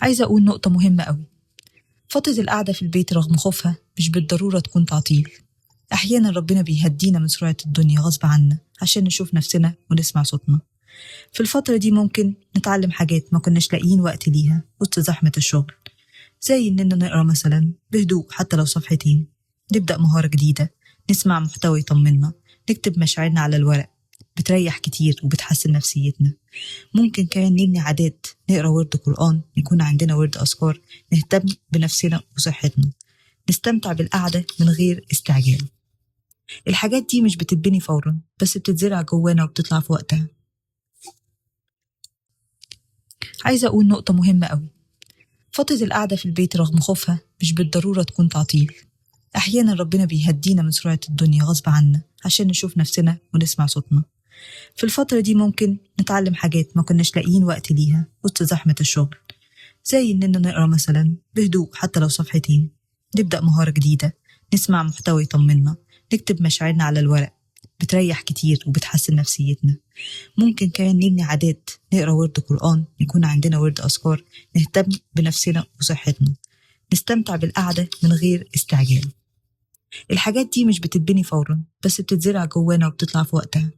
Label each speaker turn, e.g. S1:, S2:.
S1: عايزة أقول نقطة مهمة قوي. فترة القعدة في البيت رغم خوفها مش بالضرورة تكون تعطيل. أحيانا ربنا بيهدينا من سرعة الدنيا غصب عنا عشان نشوف نفسنا ونسمع صوتنا. في الفترة دي ممكن نتعلم حاجات ما كناش لاقيين وقت ليها وسط زحمة الشغل، زي إننا نقرأ مثلا بهدوء حتى لو صفحتين، نبدأ مهارة جديدة، نسمع محتوى يطمنا، نكتب مشاعرنا على الورق، بتريح كتير وبتحسن نفسيتنا. ممكن كمان نبني عادات، نقرأ ورد قرآن، يكون عندنا ورد أذكار، نهتم بنفسنا وصحتنا، نستمتع بالقعدة من غير استعجال. الحاجات دي مش بتتبني فورا، بس بتتزرع جوانا وبتطلع في وقتها. عايزة أقول نقطة مهمة قوي. فترة القعدة في البيت رغم خوفها مش بالضرورة تكون تعطيل. أحيانا ربنا بيهدينا من سرعة الدنيا غصب عنا عشان نشوف نفسنا ونسمع صوتنا. في الفترة دي ممكن نتعلم حاجات ما كناش لاقيين وقت ليها وسط زحمة الشغل، زي إننا نقرأ مثلا بهدوء حتى لو صفحتين، نبدأ مهارة جديدة، نسمع محتوى يطمنا، نكتب مشاعرنا على الورق، بتريح كتير وبتحسن نفسيتنا. ممكن كمان نبني عادات، نقرأ ورد قرآن، يكون عندنا ورد أذكار، نهتم بنفسنا وصحتنا، نستمتع بالقعدة من غير استعجال. الحاجات دي مش بتتبني فورا، بس بتتزرع جوانا وبتطلع في وقتها.